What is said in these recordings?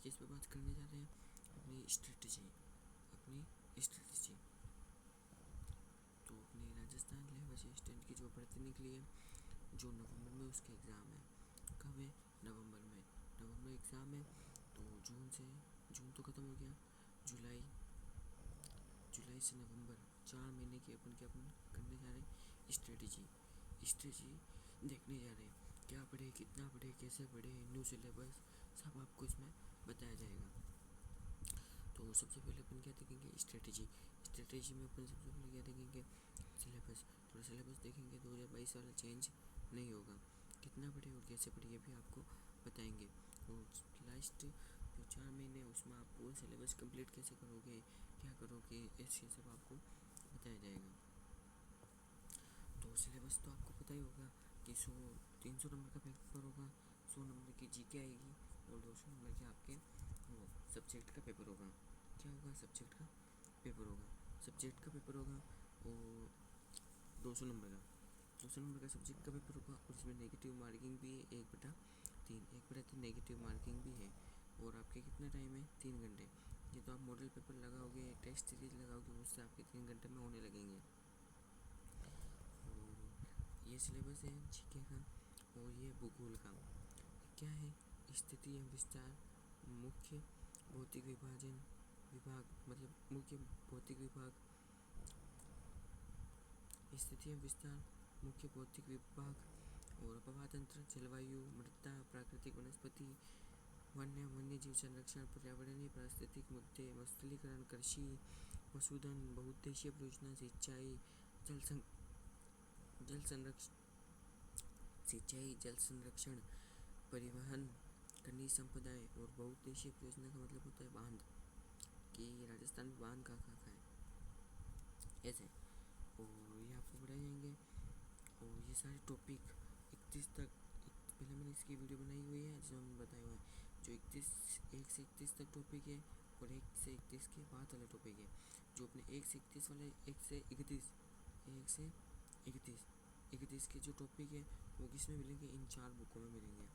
किस पे बात करने जा रहे हैं? अपनी स्ट्रेटजी। तो अपनी राजस्थान लेवल असिस्टेंट की जो भर्ती निकली है, जो नवंबर में उसके एग्ज़ाम है। कब है? नवंबर में एग्ज़ाम है। तो जून तो ख़त्म हो गया। जुलाई से नवंबर 4 महीने की अपन करने जा रहे हैं स्ट्रेटजी देखने जा रहे हैं। क्या पढ़े, कितना पढ़े, कैसे पढ़े, न्यू सिलेबस सब आपको इसमें बताया जाएगा। तो सबसे पहले अपन क्या देखेंगे? स्ट्रेटजी में अपन सबसे पहले क्या देखेंगे? सिलेबस। थोड़ा सिलेबस देखेंगे। 2022 वाला चेंज नहीं होगा। कितना पढ़े और कैसे पढ़े ये भी आपको बताएंगे। और लास्ट जो 4 महीने उसमें आप पूरा सिलेबस कंप्लीट कैसे करोगे, क्या करोगे, ऐसे सब आपको बताया जाएगा। तो सिलेबस तो आपको पता ही होगा कि 300 नंबर का पेपर होगा, 100 नंबर की जीके आएगी और 200 नंबर के आपके वो सब्जेक्ट का पेपर होगा। क्या होगा? सब्जेक्ट का पेपर होगा और 200 नंबर का सब्जेक्ट का पेपर होगा। और इसमें नेगेटिव मार्किंग भी है 1/3 नेगेटिव मार्किंग भी है। और आपके कितना टाइम है? 3 घंटे। ये तो आप मॉडल पेपर लगाओगे, टेस्ट सीरीज लगाओगे, उससे आपके 3 घंटे में होने लगेंगे। और ये सिलेबस है जीके का। और ये भूगोल का क्या है? स्थिति एवं विस्तार, मुख्य भौतिक विभाग मतलब मुख्य भौतिक विभाग, स्थिति एवं विस्तार, मुख्य भौतिक विभाग और प्रवाह तंत्र, जलवायु, मृदा, प्राकृतिक वनस्पति, वन्यजीव संरक्षण, पर्यावरणीय पारिस्थितिक मुद्दे, मत्स्यीकरण, कृषि, पशुधन, बहुउद्देशीय परियोजना, जल संरक्षण, परिवहन, खनिज संपदाएं। और बहुउद्देशीय परियोजना का मतलब होता है बांध, कि राजस्थान में बांध कहाँ है ऐसे। और ये आपको पढ़ाए जाएंगे। और ये सारे टॉपिक 31 तक, पहले मैंने इसकी वीडियो बनाई हुई है जिसमें मैंने बताया हुआ है जो 1 से 31 तक टॉपिक है। और 1 से 31 के बाद वाले टॉपिक है जो अपने 1 से 31 वाले 1 से 31 के जो टॉपिक है वो किस में मिलेंगे? इन 4 बुकों में मिलेंगे।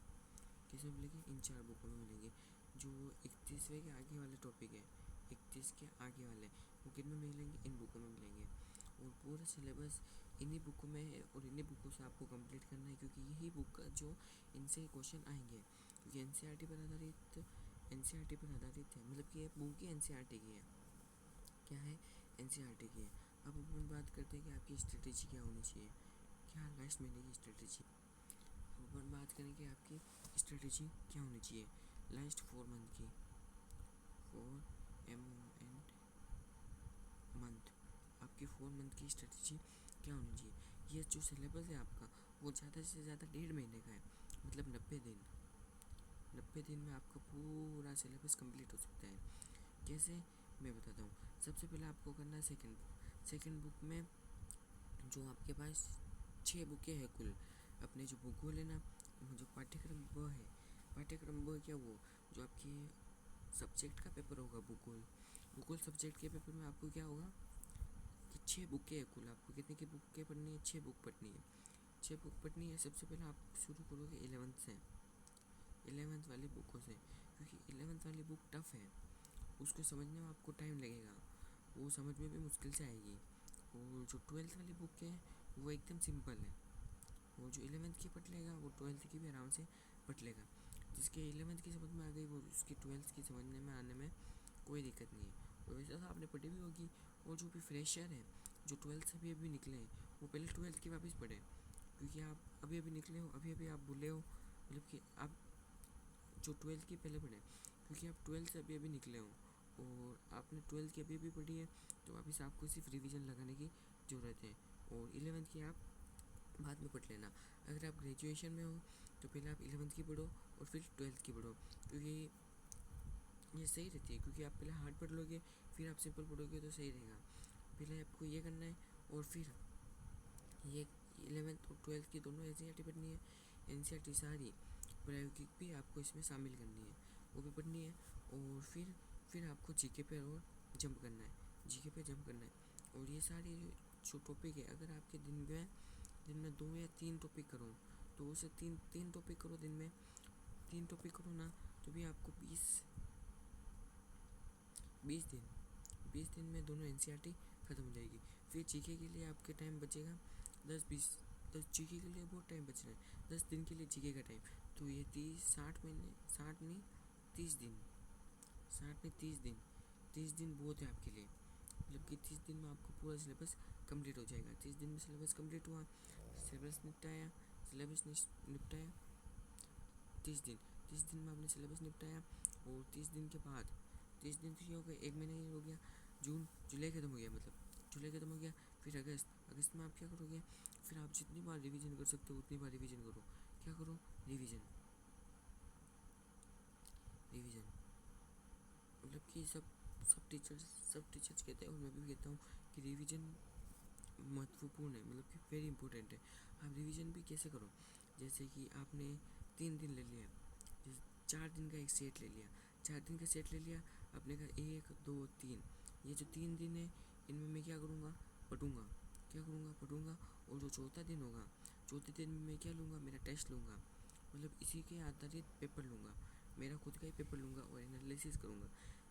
किस में मिलेंगे? इन 4 बुकों में मिलेंगे। जो 31वें के आगे वाले टॉपिक है, 31 के आगे वाले, वो किन में मिलेंगे? इन बुकों में मिलेंगे। और पूरा सिलेबस इन्हीं बुकों में है और इन्हीं बुकों से आपको कंप्लीट करना है, क्योंकि यही बुक जो इनसे क्वेश्चन आएंगे। क्योंकि एनसीईआरटी पर आधारित है, मतलब कि ये बुक ही एनसीईआरटी की है। क्या है? एनसीईआरटी की है। अब अपन बात करते हैं कि आपकी स्ट्रेटेजी क्या होनी चाहिए, क्या लास्ट महीने की स्ट्रेटेजी। अब अपन बात करें कि आपकी स्ट्रेटेजी क्या होनी चाहिए लास्ट 4 मंथ की। 4 मंथ, आपकी 4 मंथ की स्ट्रेटजी क्या होनी चाहिए। ये जो सिलेबस है आपका वो ज़्यादा से ज़्यादा 1.5 महीने का है, मतलब 90 दिन में आपका पूरा सिलेबस कंप्लीट हो सकता है। कैसे? मैं बताता हूँ। सबसे पहले आपको करना है सेकंड बुक में जो आपके पास 6 बुकें हैं कुल। अपने जो भूगोल है ना, जो पाठ्यक्रम वो है, क्या वो जो आपके सब्जेक्ट का पेपर होगा भूगोल सब्जेक्ट के पेपर में आपको क्या होगा कि 6 बुकें हैं कुल। आपको कितने की बुकें पढ़नी है? 6 बुक पढ़नी है। सबसे पहले आप शुरू करोगे 11th वाली बुकों से, क्योंकि 11th वाली बुक टफ है, उसको समझने में आपको टाइम लगेगा, वो समझ में भी मुश्किल से आएगी। और जो 12th वाली बुक है वो एकदम सिंपल है, वो जो 11th की पढ़ लेगा वो 12th की भी आराम से पढ़ लेगा। जिसके 11th की समझ में आ गई वो उसकी 12th की समझने में आने में कोई दिक्कत नहीं है। और वैसे तो आपने पढ़ी भी होगी। और जो भी फ्रेशर है, जो 12th से अभी निकले हैं, वो पहले 12th की वापस पढ़े, क्योंकि आप अभी निकले हो, अभी आप भूले हो, मतलब कि आप जो 12th की पहले पढ़े, क्योंकि आप 12th से अभी निकले हो और आपने 12th की अभी पढ़ी है, तो वापस आपको सिर्फ रिवीजन लगाने की ज़रूरत है। और 11th की आप बाद में पढ़ लेना। अगर आप ग्रेजुएशन में हो तो पहले आप 11th की पढ़ो और फिर 12th की पढ़ो, क्योंकि ये सही रहती है। क्योंकि आप पहले हार्ड पढ़ लोगे फिर आप सिंपल पढ़ोगे तो सही रहेगा। पहले आपको ये करना है और फिर ये 11th और 12th की दोनों एनसीईआरटी पढ़नी है। एनसीईआरटी सारी प्रायोगिक भी आपको इसमें शामिल करनी है, वो भी पढ़नी है। और फिर आपको जीके पे और जंप करना है। और ये सारी जो टॉपिक है, अगर आपके दिन में 2 या 3 टॉपिक करो तो उसे तीन टॉपिक करो दिन में, 3 टॉपिक करो ना, तो भी आपको 20 दिन, 20 दिन में दोनों एनसीईआरटी ख़त्म हो जाएगी। फिर जीके के लिए आपके टाइम बचेगा 10 जीके के लिए बहुत टाइम बच रहा है, 10 दिन के लिए जीके का टाइम। तो ये 60 महीने, 60 नहीं 30 दिन, 60 नहीं 30 दिन, 30 दिन बहुत है आपके लिए। मतलब कि 30 दिन में आपको पूरा सिलेबस कंप्लीट हो जाएगा। 30 दिन में सिलेबस कंप्लीट हुआ, सिलेबस निपटाया, सिलेबस निपटाया 30 दिन, 30 दिन में आपने सिलेबस निपटाया। और 30 दिन के बाद 30 दिन तो ये हो गया, 1 महीना ये हो गया। जून जुलाई ख़त्म हो गया, मतलब जुलाई ख़त्म हो गया। फिर अगस्त में आप क्या करोगे? फिर आप जितनी बार रिवीजन कर सकते हो उतनी बार रिवीजन करो। क्या करो? Revision, revision. मतलब कि सब टीचर्स कहते हैं और मैं भी कहता हूँ कि रिवीजन महत्वपूर्ण है, मतलब कि वेरी इंपॉर्टेंट है। आप रिवीजन भी कैसे करो? जैसे कि आपने 3 दिन ले लिया, जैसे 4 दिन का एक सेट ले लिया, 4 दिन का सेट ले लिया। आपने कहा 1 2 3, ये जो 3 दिन है इनमें मैं क्या करूँगा? पढ़ूँगा। क्या करूँगा? पढ़ूँगा। और जो चौथा दिन होगा, चौथे दिन में मैं क्या लूँगा? मेरा टेस्ट लूँगा। मतलब इसी के आधारित पेपर लूँगा, मेरा खुद का ही पेपर लूँगा और एनालिसिस करूँगा।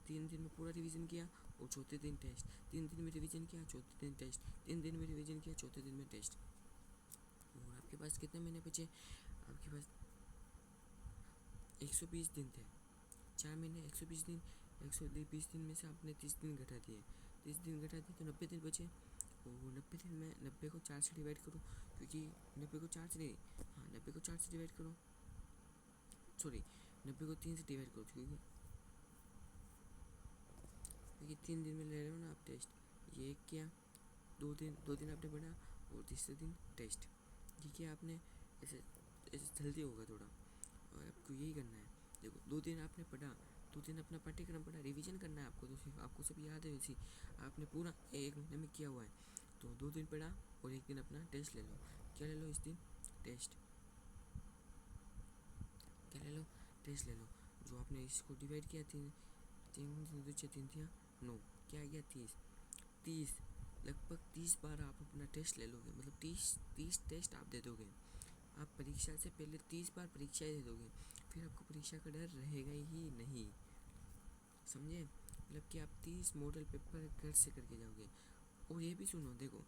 3 दिन में पूरा रिवीजन किया और चौथे दिन टेस्ट, 3 दिन में रिवीजन किया, चौथे दिन टेस्ट, 3 दिन में रिवीजन किया, चौथे दिन में टेस्ट। और आपके पास कितने महीने बचे? आपके पास 120 दिन थे, 4 महीने 120 दिन। 120 दिन में से आपने 30 दिन घटा दिए, 30 दिन घटा दिए तो 90 दिन बचे। और 90 दिन में 90 को 4 से डिवाइड करो, क्योंकि 90 को 4 से नहीं, हाँ 90 को 4 से डिवाइड करो, सॉरी 90 को 3 से डिवाइड करो, क्योंकि 3 दिन में ले रहे हो ना आप टेस्ट। ये एक किया, 2 दिन आपने पढ़ा और तीसरे दिन टेस्ट। ये किया आपने, ऐसे ऐसे जल्दी होगा थोड़ा, और आपको यही करना है। देखो 2 दिन आपने पढ़ा, 2 दिन अपना पाठ्यक्रम पढ़ा, रिवीजन करना है आपको, तो सिर्फ आपको सब याद है वैसे आपने पूरा 1 महीने में किया हुआ है। तो 2 दिन पढ़ा और 1 दिन अपना टेस्ट ले लो। क्या ले लो इस दिन? टेस्ट। क्या ले लो? टेस्ट ले लो। जो आपने इसको डिवाइड किया, 3 9, क्या आ गया? 30 लगभग 30 बार आप अपना टेस्ट ले लोगे, मतलब 30 टेस्ट आप दे दोगे। आप परीक्षा से पहले 30 बार परीक्षाएं दे दोगे, फिर आपको परीक्षा का डर रहेगा ही नहीं, समझे? मतलब कि आप 30 मॉडल पेपर घर से करके जाओगे। और ये भी सुनो, देखो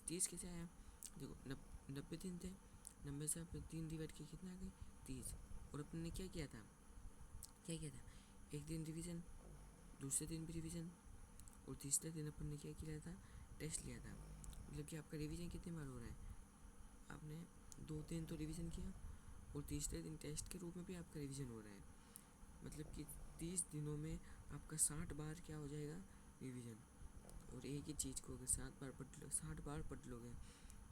30 कैसे आया? देखो 90 दिन थे, 90 से आप 3 डिवाइड किए, कितना आ गए? 30। और अपने ने क्या किया था? क्या किया था? एक दिन रिवीजन, दूसरे दिन भी रिवीजन, और तीसरे दिन अपन ने क्या किया था? टेस्ट लिया था। मतलब कि आपका रिवीजन कितनी बार हो रहा है? आपने 2 दिन तो रिवीजन किया और तीसरे दिन टेस्ट के रूप में भी आपका रिवीजन हो रहा है। मतलब कि 30 दिनों में आपका 60 बार क्या हो जाएगा? रिवीजन। और एक ही चीज़ को अगर 60 बार पढ़ लोगे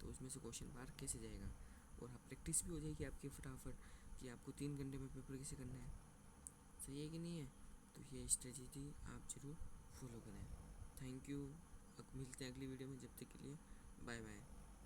तो उसमें से क्वेश्चन बार कैसे जाएगा? और आप प्रैक्टिस भी हो जाएगी आपकी फटाफट कि आपको 3 घंटे में पेपर कैसे करना है। सही है कि नहीं है? तो ये स्ट्रेटजी आप ज़रूर फॉलो करें। Thank you. अब मिलते हैं अगली वीडियो में, जब तक के लिए बाय बाय।